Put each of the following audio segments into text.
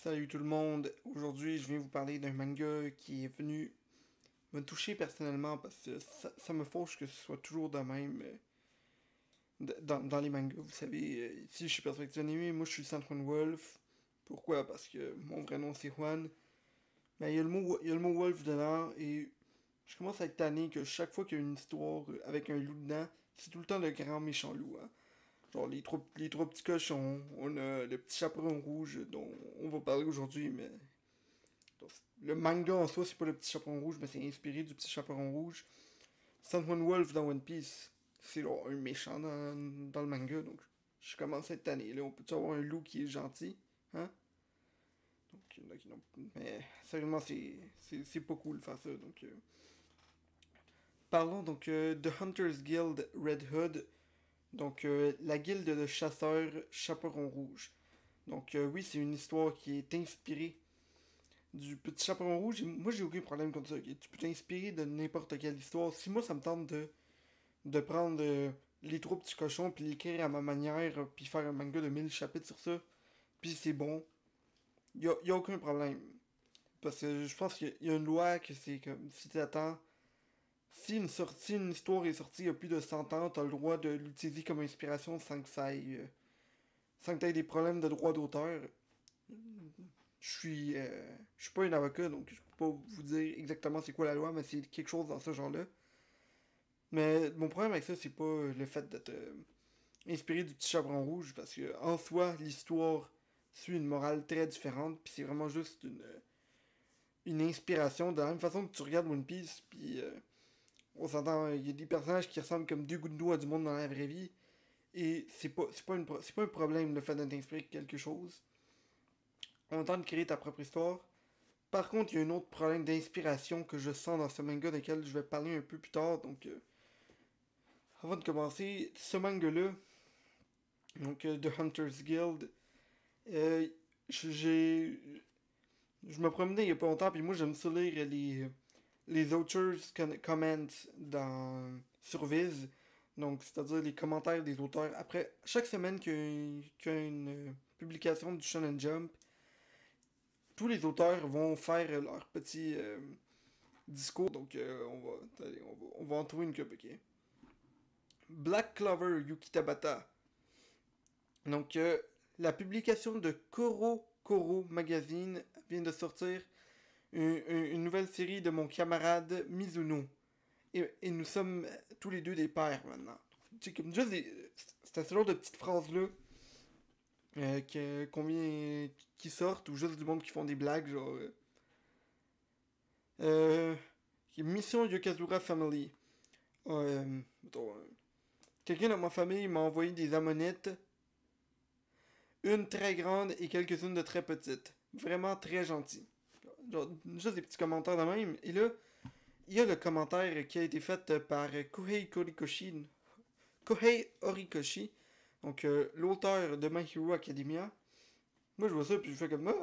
Salut tout le monde, aujourd'hui je viens vous parler d'un manga qui est venu me toucher personnellement parce que ça me fâche que ce soit toujours de même dans les mangas. Vous savez, ici je suis Perspective Animé, moi je suis Sandrone Wolf. Pourquoi? Parce que mon vrai nom c'est Juan. Mais il y a le mot Wolf dedans et je commence à être tanné que chaque fois qu'il y a une histoire avec un loup dedans, c'est tout le temps le grand méchant loup. Hein. Genre les trois petits cochons, on a le petit chaperon rouge dont on va parler aujourd'hui, mais donc, le manga en soi, c'est pas le petit chaperon rouge, mais c'est inspiré du petit chaperon rouge. Sandman Wolf dans One Piece, c'est là, un méchant dans le manga, donc je commence à être tanné. Là, on peut-tu avoir un loup qui est gentil? Hein? Donc, mais sérieusement, c'est pas cool de faire ça. Donc, parlons donc de Hunter's Guild Red Hood, donc la guilde de chasseurs chaperon rouge. Donc, oui, c'est une histoire qui est inspirée du petit chaperon rouge. Moi, j'ai aucun problème contre ça. Ok? Tu peux t'inspirer de n'importe quelle histoire. Si moi, ça me tente de prendre les trois petits cochons, puis l'écrire à ma manière, puis faire un manga de 1000 chapitres sur ça, puis c'est bon, y a aucun problème. Parce que je pense qu'il y a une loi que c'est comme, si t'attends, si une histoire est sortie il y a plus de 100 ans, t'as le droit de l'utiliser comme inspiration sans que ça aille, sans que t'aies des problèmes de droit d'auteur. Je suis pas un avocat, donc je peux pas vous dire exactement c'est quoi la loi, mais c'est quelque chose dans ce genre-là. Mais mon problème avec ça, c'est pas le fait d'être inspiré du petit chaperon rouge, parce que en soi, l'histoire suit une morale très différente, puis c'est vraiment juste une inspiration, de la même façon que tu regardes One Piece, puis on s'entend, il y a des personnages qui ressemblent comme deux gouttes d'eau à du monde dans la vraie vie, et c'est pas un problème le fait de t'inspirer de quelque chose. On tente de créer ta propre histoire. Par contre, il y a un autre problème d'inspiration que je sens dans ce manga, desquels je vais parler un peu plus tard. Donc, avant de commencer, ce manga-là, donc The Hunter's Guild, euh, j'ai, je me promenais il y a pas longtemps, puis moi j'aime ça lire les authors comments sur Viz, donc c'est-à-dire les commentaires des auteurs. Après, chaque semaine qu'il y a une publication du Shonen Jump, tous les auteurs vont faire leur petit discours. Donc, on va en trouver une coupe, ok? Black Clover Yuki Tabata. Donc, la publication de Koro Koro Magazine vient de sortir une nouvelle série de mon camarade Mizuno. Et nous sommes tous les deux des pères maintenant. C'est comme juste c'est ce genre de petites phrases-là qui sortent, ou juste du monde qui font des blagues, genre. Euh, Mission Yokazura Family. Mettons, quelqu'un de ma famille m'a envoyé des ammonites, une très grande et quelques-unes de très petites. Vraiment très gentil. Genre, juste des petits commentaires de même. Et là, il y a le commentaire qui a été fait par Kohei Horikoshi, donc l'auteur de My Hero Academia. Moi, je vois ça, puis je fais comme, moi,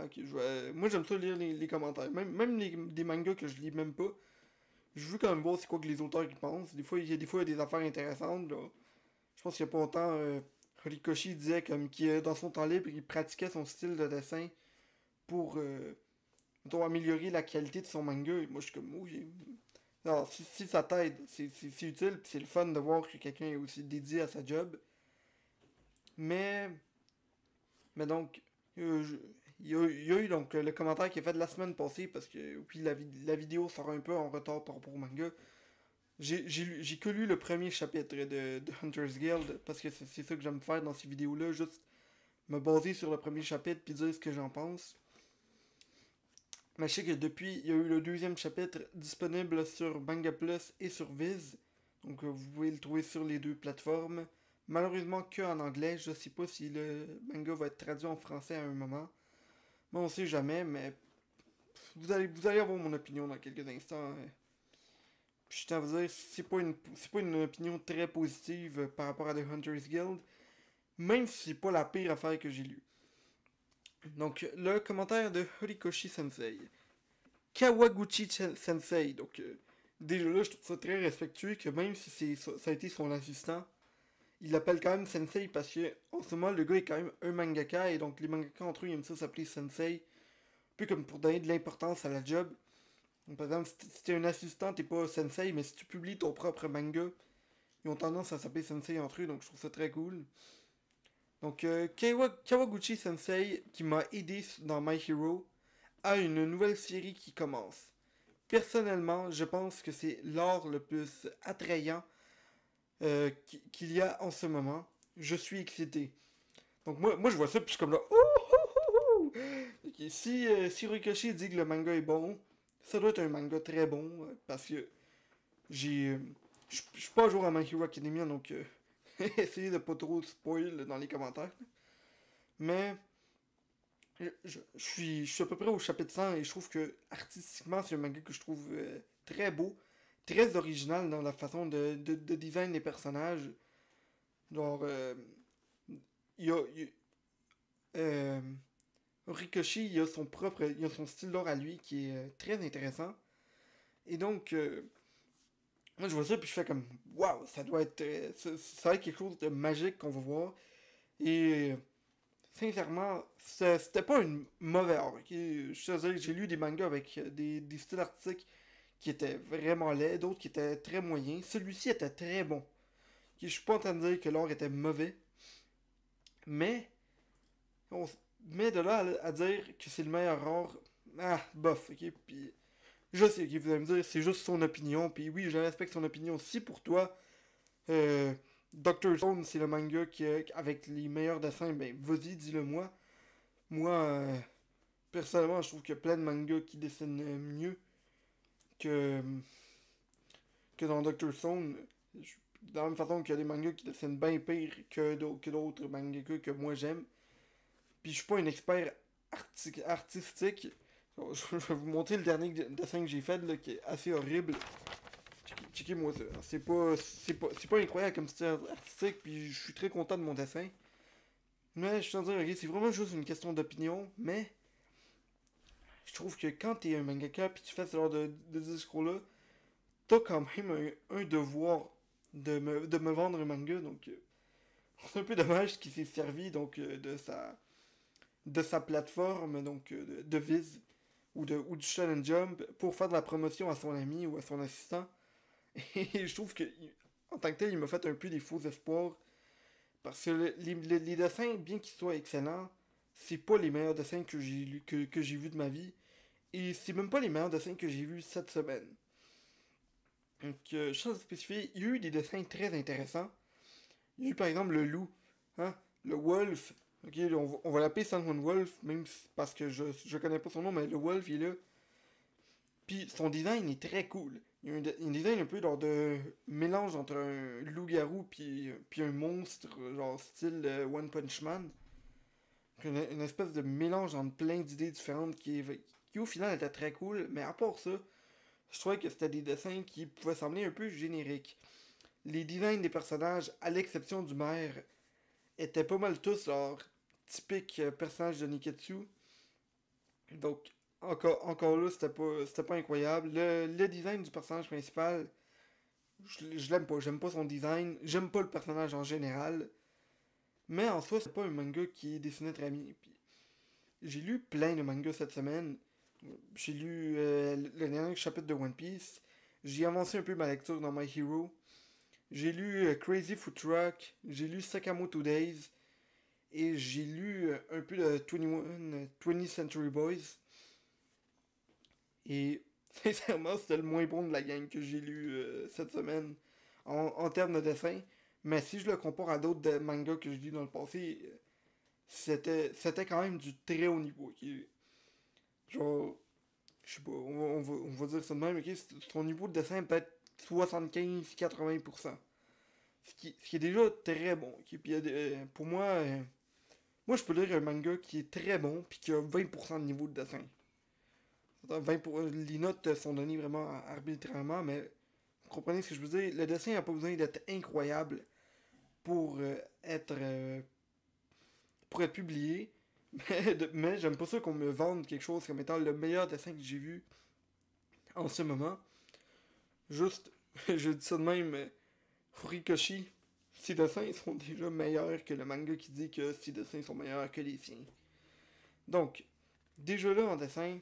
moi j'aime ça lire les commentaires. Même des mangas que je lis même pas. Je veux quand même voir c'est quoi que les auteurs qui pensent. Des fois, il y a des affaires intéressantes, là. Je pense qu'il y a pas longtemps, Horikoshi disait comme qu'il, dans son temps libre, il pratiquait son style de dessin pour mettons, améliorer la qualité de son manga. Et moi, je suis comme, oui. Non, si ça t'aide, c'est utile, puis c'est le fun de voir que quelqu'un est aussi dédié à sa job. Mais, mais donc, il y a eu donc le commentaire qui est fait de la semaine passée, parce que puis la vidéo sort un peu en retard par rapport au manga. J'ai que lu le premier chapitre de Hunter's Guild, parce que c'est ça que j'aime faire dans ces vidéos-là, juste me baser sur le premier chapitre puis dire ce que j'en pense. Mais je sais que depuis, il y a eu le deuxième chapitre disponible sur Manga Plus et sur Viz. Donc vous pouvez le trouver sur les deux plateformes. Malheureusement que en anglais, je sais pas si le manga va être traduit en français à un moment. Mais on sait jamais, mais vous allez avoir mon opinion dans quelques instants. Puis je tiens à vous dire, c'est pas une opinion très positive par rapport à The Hunter's Guild, même si c'est pas la pire affaire que j'ai lue. Donc, le commentaire de Horikoshi Sensei. Kawaguchi Sensei. Donc, déjà là, je trouve ça très respectueux que même si ça a été son assistant, il l'appelle quand même Sensei parce que en ce moment, le gars est quand même un mangaka et donc les mangaka entre eux, ils aiment ça s'appeler Sensei. peu comme pour donner de l'importance à la job. Donc, par exemple, si t'es un assistant, t'es pas sensei, mais si tu publies ton propre manga, ils ont tendance à s'appeler sensei entre eux, donc je trouve ça très cool. Donc, Kawaguchi Sensei, qui m'a aidé dans My Hero, a une nouvelle série qui commence. Personnellement, je pense que c'est l'art le plus attrayant qu'il y a en ce moment. Je suis excité. Donc moi je vois ça, puis je suis comme là, oh, oh, oh, oh. Ok, si Rikoshi dit que le manga est bon, ça doit être un manga très bon, parce que j'ai... je suis pas à jour à My Hero Academia, donc essayez de pas trop spoil dans les commentaires. Mais je suis à peu près au chapitre 100 et je trouve que artistiquement c'est un manga que je trouve très beau, très original dans la façon de design des personnages. Genre, il y a, euh, Rikoshi, il a son style d'art à lui qui est très intéressant. Et donc, moi je vois ça puis je fais comme, waouh, ça doit être, ça va être quelque chose de magique qu'on va voir. Et sincèrement, c'était pas une mauvaise art. Ok? Je te dire, j'ai lu des mangas avec des styles artistiques qui étaient vraiment laids, d'autres qui étaient très moyens. Celui-ci était très bon. Ok? Je suis pas en train de dire que l'art était mauvais, mais on, mais de là à dire que c'est le meilleur art, ah, bof, ok? Puis je sais, ok, vous allez me dire, c'est juste son opinion, puis oui, je respecte son opinion. Si pour toi, euh, Dr. Stone, c'est le manga avec les meilleurs dessins, ben vas-y, dis-le moi. Moi, personnellement, je trouve qu'il y a plein de mangas qui dessinent mieux que, que dans Dr. Stone. De la même façon qu'il y a des mangas qui dessinent bien pire que d'autres mangakas que moi j'aime. Puis je suis pas un expert artistique. Je vais vous montrer le dernier dessin que j'ai fait là, qui est assez horrible. Checkez-moi ça. C'est pas incroyable comme style artistique, puis je suis très content de mon dessin. Mais je suis en train de dire, ok, c'est vraiment juste une question d'opinion, mais je trouve que quand t'es un mangaka puis tu fais ce genre de discours-là, t'as quand même un devoir de me vendre un manga, donc c'est un peu dommage qu'il s'est servi donc de sa plateforme, donc de Viz ou du Shonen Jump pour faire de la promotion à son ami ou à son assistant. Et je trouve que en tant que tel, il m'a fait un peu des faux espoirs parce que les dessins, bien qu'ils soient excellents, c'est pas les meilleurs dessins que j'ai vus de ma vie. Et c'est même pas les meilleurs dessins que j'ai vus cette semaine. Donc, chose spécifique, il y a eu des dessins très intéressants. Il y a eu par exemple le loup, hein, le wolf. Ok, on va l'appeler Sunhun Wolf, même parce que je connais pas son nom, mais le wolf il est là. Puis son design est très cool. Il y a un design un peu genre de mélange entre un loup-garou puis un monstre, genre style One Punch Man. Une espèce de mélange entre plein d'idées différentes qui au final était très cool, mais à part ça, je trouvais que c'était des dessins qui pouvaient sembler un peu génériques. Les designs des personnages, à l'exception du maire, étaient pas mal tous leur typique personnage de Niketsu. Donc, encore là, c'était pas incroyable. Le design du personnage principal, je l'aime pas. J'aime pas son design. J'aime pas le personnage en général. Mais en soi, c'est pas un manga qui est dessiné très bien. Puis, j'ai lu plein de mangas cette semaine. J'ai lu le dernier chapitre de One Piece. J'ai avancé un peu ma lecture dans My Hero. J'ai lu Crazy Foot Truck. J'ai lu Sakamoto Days. Et j'ai lu un peu de 20th Century Boys. Et sincèrement, c'était le moins bon de la gang que j'ai lu cette semaine en termes de dessin. Mais si je le compare à d'autres mangas que je lis dans le passé, c'était quand même du très haut niveau. Okay? Genre, je sais pas, on va dire ça de même, ok? Son niveau de dessin peut-être 75-80%. Ce qui est déjà très bon. Okay? Puis, pour moi, moi je peux lire un manga qui est très bon puis qui a 20% de niveau de dessin. 20 les notes sont données vraiment arbitrairement, mais vous comprenez ce que je veux dire? Le dessin n'a pas besoin d'être incroyable pour pour être publié, mais j'aime pas ça qu'on me vende quelque chose comme étant le meilleur dessin que j'ai vu en ce moment. Juste, je dis ça de même, Horikoshi, ses dessins sont déjà meilleurs que le manga qui dit que ses dessins sont meilleurs que les siens. Donc, Déjà là, en dessin,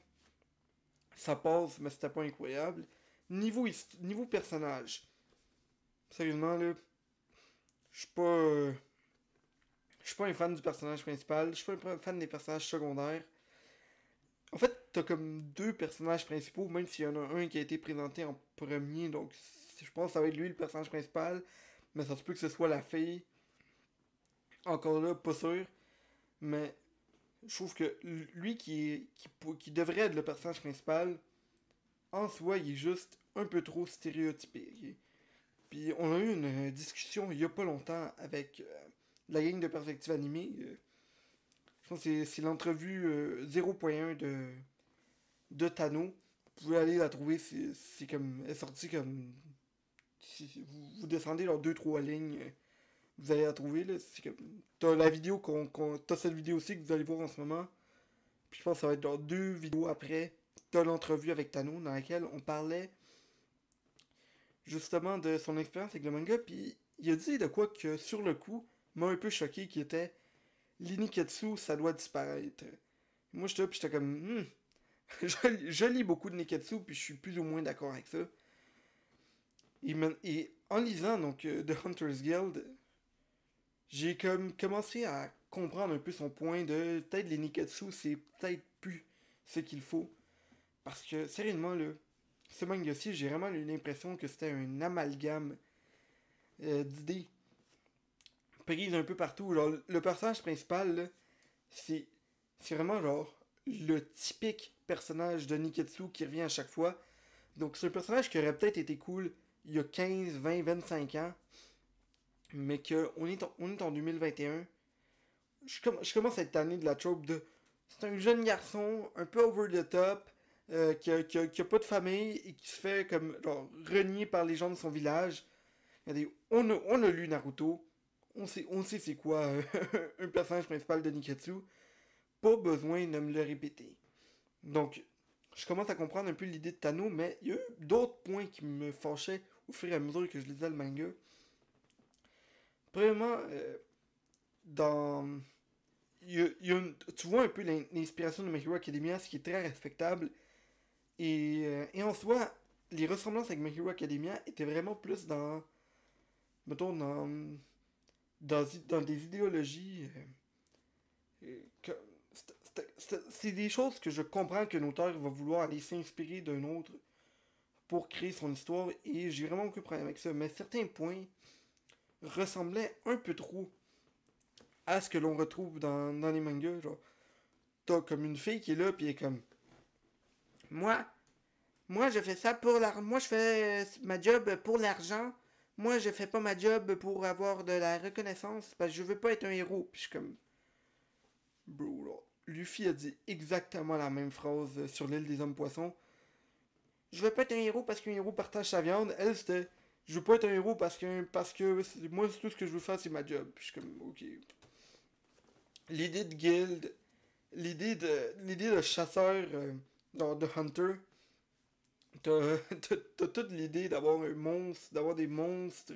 ça passe, mais c'était pas incroyable. Niveau personnage, sérieusement, là, je suis pas... je suis pas un fan du personnage principal, je suis pas un fan des personnages secondaires. En fait, t'as comme deux personnages principaux, même s'il y en a un qui a été présenté en premier, donc je pense que ça va être lui le personnage principal, mais ça se peut que ce soit la fille. Encore là, pas sûr, mais je trouve que lui qui devrait être le personnage principal, en soi, il est juste un peu trop stéréotypé. Puis on a eu une discussion il y a pas longtemps avec la gang de perspective animée. Je pense que c'est l'entrevue 0.1 de Tano. Vous pouvez aller la trouver, c'est comme. Elle est sortie comme. Si vous descendez leurs deux trois lignes, vous allez la trouver. Là. C'est comme. T'as la vidéo t'as cette vidéo aussi que vous allez voir en ce moment. Puis je pense que ça va être dans deux vidéos après. T'as l'entrevue avec Tano dans laquelle on parlait justement de son expérience avec le manga. Puis il a dit de quoi que sur le coup m'a un peu choqué qui était l'Iniketsu, ça doit disparaître. Moi j'étais comme je lis beaucoup de Niketsu puis je suis plus ou moins d'accord avec ça. Et en lisant donc The Hunter's Guild, j'ai comme commencé à comprendre un peu son point de peut-être les Niketsu c'est peut-être plus ce qu'il faut. Parce que sérieusement là, ce manga-ci, j'ai vraiment eu l'impression que c'était un amalgame d'idées prises un peu partout. Genre, le personnage principal, là, c'est, c'est vraiment genre le typique personnage de Niketsu qui revient à chaque fois. Donc c'est un personnage qui aurait peut-être été cool il y a 15, 20, 25 ans, mais on est en 2021. Je commence à être tanné de la trope de... C'est un jeune garçon, un peu over the top, qui a pas de famille et qui se fait comme genre, renier par les gens de son village. On a lu Naruto, on sait c'est quoi un personnage principal de Niketsu. Pas besoin de me le répéter. Donc, je commence à comprendre un peu l'idée de Tano, mais il y a eu d'autres points qui me fâchaient au fur et à mesure que je lisais le manga. Premièrement, dans. Tu vois un peu l'inspiration de My Hero Academia, ce qui est très respectable. Et en soi, les ressemblances avec My Hero Academia étaient vraiment plus dans. Mettons, dans des idéologies. C'est des choses que je comprends qu'un auteur va vouloir aller s'inspirer d'un autre pour créer son histoire et j'ai vraiment aucun problème avec ça. Mais certains points ressemblaient un peu trop à ce que l'on retrouve dans les mangas. Genre, t'as comme une fille qui est là puis elle est comme moi, moi je fais ça pour l'argent. Moi je fais ma job pour l'argent. Moi je fais pas ma job pour avoir de la reconnaissance parce que je veux pas être un héros. Puis je suis comme bro là. Luffy a dit exactement la même phrase sur l'île des hommes poissons. Je veux pas être un héros parce qu'un héros partage sa viande. Elle, c'était je veux pas être un héros parce que moi, tout ce que je veux faire, c'est ma job. Puis je suis comme, ok. L'idée de guild, l'idée de chasseur de Hunter, t'as toute l'idée d'avoir un monstre, d'avoir des monstres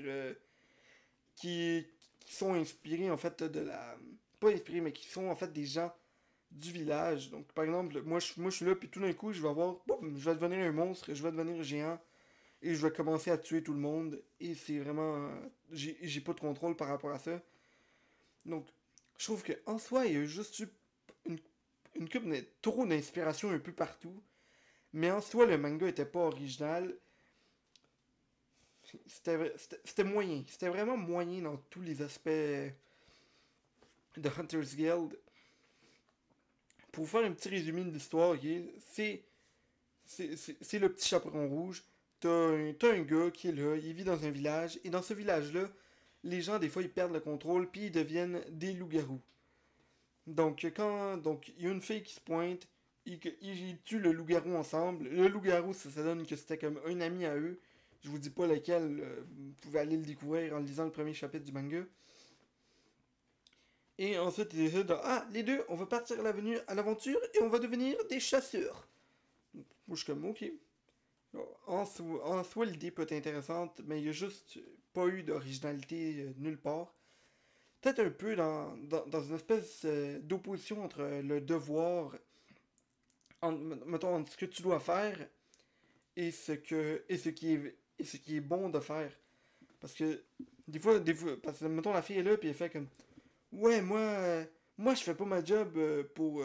qui sont inspirés en fait de la. Pas inspirés, mais qui sont en fait des gens du village. Donc, par exemple, moi, je suis là, puis tout d'un coup, je vais avoir. Boum, je vais devenir un monstre, je vais devenir géant, et je vais commencer à tuer tout le monde. Et c'est vraiment. J'ai pas de contrôle par rapport à ça. Donc, je trouve qu'en soi, il y a juste eu une, une couple trop d'inspiration un peu partout. Mais en soi, le manga était pas original. C'était moyen. C'était vraiment moyen dans tous les aspects de Hunter's Guild. Pour vous faire un petit résumé de l'histoire, okay, c'est le petit chaperon rouge. T'as un gars qui est là, il vit dans un village, et dans ce village-là, les gens, des fois, ils perdent le contrôle, puis ils deviennent des loups-garous. Donc, il y a une fille qui se pointe, ils tuent le loup-garou ensemble. Le loup-garou, ça donne que c'était comme un ami à eux. Je vous dis pas lequel, vous pouvez aller le découvrir en lisant le premier chapitre du manga. Et ensuite, ils décident de, ah, les deux, on va partir à l'aventure et on va devenir des chasseurs. Moi, je suis comme, ok. En soi, l'idée peut être intéressante, mais il n'y a juste pas eu d'originalité nulle part. Peut-être un peu dans une espèce d'opposition entre le devoir mettons, entre ce que tu dois faire et ce qui est bon de faire. Parce que parce que mettons la fille est là puis elle fait comme ouais moi je fais pas ma job pour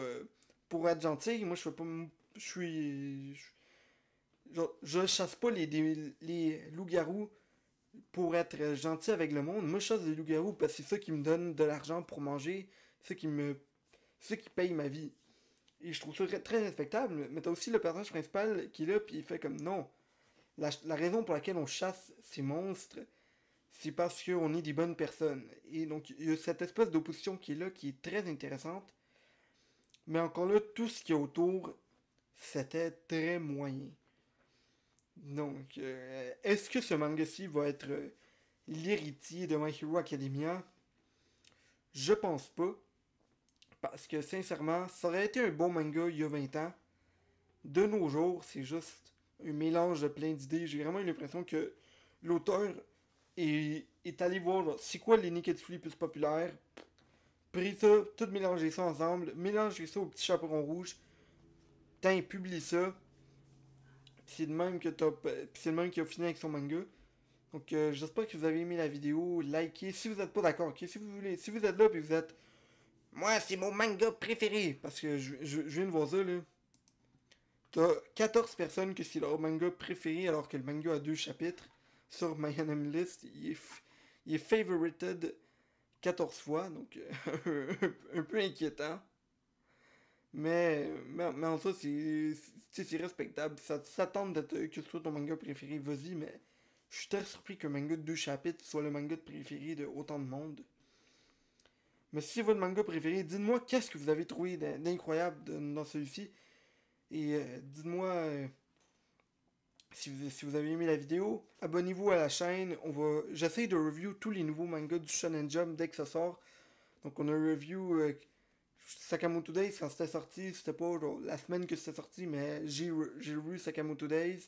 être gentil, moi je fais pas je suis genre, je chasse pas les loups-garous pour être gentil avec le monde. Moi je chasse des loups-garous parce que c'est ça qui me donne de l'argent pour manger, c'est ça qui me c'est ça qui paye ma vie. Et je trouve ça très respectable, mais t'as aussi le personnage principal qui est là puis il fait comme non. La raison pour laquelle on chasse ces monstres, c'est parce qu'on est des bonnes personnes. Et donc, il y a cette espèce d'opposition qui est là, qui est très intéressante. Mais encore là, tout ce qu'il y a autour, c'était très moyen. Donc, est-ce que ce manga-ci va être l'héritier de My Hero Academia? Je pense pas. Parce que sincèrement, ça aurait été un bon manga il y a 20 ans. De nos jours, c'est juste un mélange de plein d'idées. J'ai vraiment eu l'impression que l'auteur est allé voir genre, c'est quoi les Niketsu les plus populaires, pris ça, tout mélangé ça ensemble, mélangé ça au petit chaperon rouge, t'as publie ça, c'est le même que c'est le même qui a fini avec son manga. Donc j'espère que vous avez aimé la vidéo, likez si vous êtes pas d'accord, ok? Si vous voulez, si vous êtes là puis vous êtes moi c'est mon manga préféré parce que je viens de voir ça là. T'as 14 personnes que c'est leur manga préféré alors que le manga a 2 chapitres. Sur My Anime List, il est favorited 14 fois, donc un peu inquiétant. Mais en soi, c'est respectable. Ça tente d'être que ce soit ton manga préféré, vas-y, mais je suis très surpris qu'un manga de 2 chapitres soit le manga de préféré de autant de monde. Mais si c'est votre manga préféré, dites-moi qu'est-ce que vous avez trouvé d'incroyable dans celui-ci. Et dites-moi si vous avez aimé la vidéo. Abonnez-vous à la chaîne. J'essaie de review tous les nouveaux mangas du Shonen Jump dès que ça sort. Donc on a review Sakamoto Days quand c'était sorti. C'était pas genre, la semaine que c'était sorti, mais j'ai revu Sakamoto Days.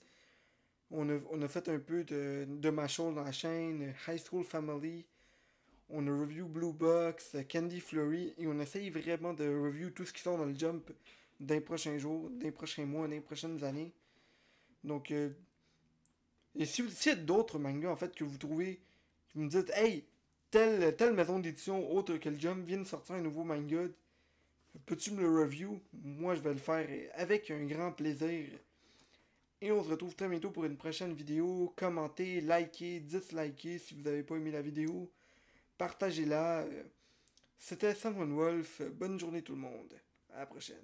On a fait un peu de Mashle dans la chaîne, High School Family. On a review Blue Box, Candy Flurry. Et on essaye vraiment de review tout ce qui sort dans le Jump dans les prochains jours, dans les prochains mois, dans les prochaines années. Donc, et si y a d'autres mangas en fait que vous trouvez, que vous me dites, hey, telle maison d'édition autre que le Jump vient de sortir un nouveau manga, peux-tu me le review? Moi, je vais le faire avec un grand plaisir. Et on se retrouve très bientôt pour une prochaine vidéo. Commentez, likez, dislikez si vous n'avez pas aimé la vidéo. Partagez-la. C'était Sam Wolf. Bonne journée tout le monde. À la prochaine.